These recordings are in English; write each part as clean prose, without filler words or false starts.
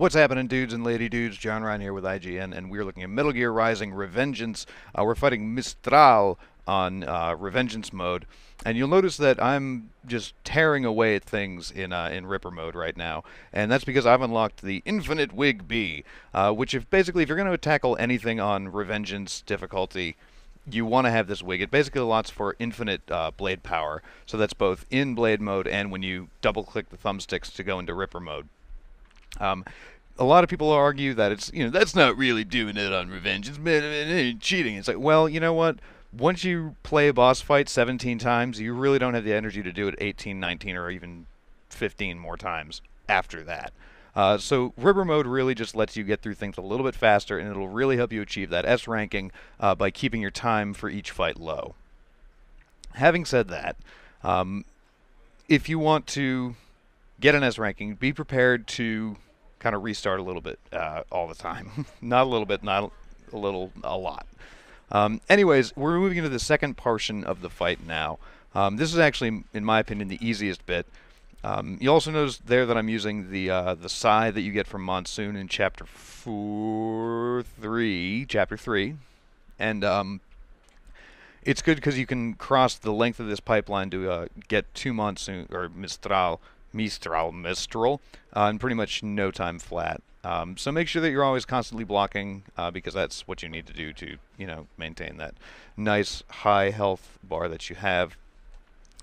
What's happening, dudes and lady dudes? John Ryan here with IGN, and we're looking at Metal Gear Rising Revengeance. We're fighting Mistral on Revengeance mode, and you'll notice that I'm just tearing away at things in Ripper mode right now, and that's because I've unlocked the Infinite Wig B, which basically if you're going to tackle anything on Revengeance difficulty, you want to have this wig. It basically allows for infinite blade power, so that's both in blade mode and when you double-click the thumbsticks to go into Ripper mode. A lot of people argue that it's, that's not really doing it on Revenge. It's cheating. It's like, well, you know what? Once you play a boss fight 17 times, you really don't have the energy to do it 18, 19, or even 15 more times after that. So Ripper mode really just lets you get through things a little bit faster, and it'll really help you achieve that S ranking by keeping your time for each fight low. Having said that, if you want to get an S ranking, be prepared to kind of restart a little bit all the time. Not a little bit, not a little, a lot. Anyways, we're moving into the second portion of the fight now. This is actually, in my opinion, the easiest bit. You also notice there that I'm using the sai that you get from Monsoon in Chapter 3, and it's good because you can cross the length of this pipeline to get to Monsoon or Mistral in pretty much no time flat. So make sure that you're always constantly blocking because that's what you need to do to, maintain that nice high health bar that you have.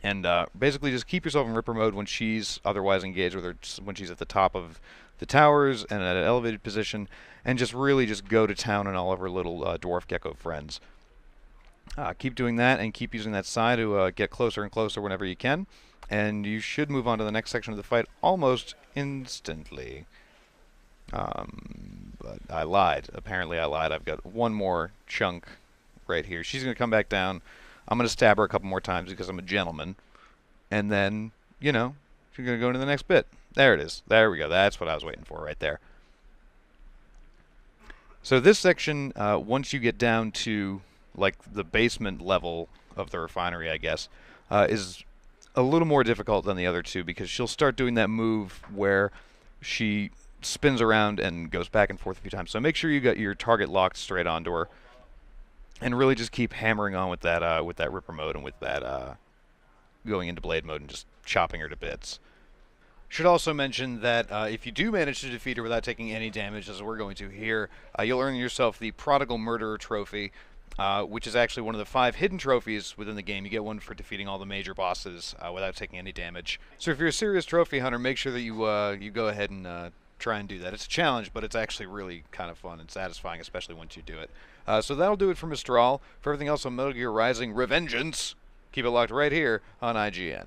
And basically just keep yourself in Ripper mode when she's otherwise engaged with her, when she's at the top of the towers and at an elevated position, and just really just go to town on all of her little dwarf gecko friends. Keep doing that and keep using that sai to get closer and closer whenever you can. And you should move on to the next section of the fight almost instantly. But I lied. Apparently I lied. I've got one more chunk right here. She's going to come back down. I'm going to stab her a couple more times because I'm a gentleman. And then, she's going to go into the next bit. There it is. There we go. That's what I was waiting for right there. So this section, once you get down to, like, the basement level of the refinery, I guess, is a little more difficult than the other two because she'll start doing that move where she spins around and goes back and forth a few times. So make sure you got your target locked straight onto her, and really just keep hammering on with that Ripper mode and with that going into Blade mode and just chopping her to bits. Should also mention that if you do manage to defeat her without taking any damage, as we're going to here, you'll earn yourself the Prodigal Murderer trophy. Which is actually one of the 5 hidden trophies within the game. You get one for defeating all the major bosses without taking any damage. So if you're a serious trophy hunter, make sure that you go ahead and try and do that. It's a challenge, but it's actually really kind of fun and satisfying, especially once you do it. So that'll do it for Mistral. For everything else on Metal Gear Rising Revengeance, keep it locked right here on IGN.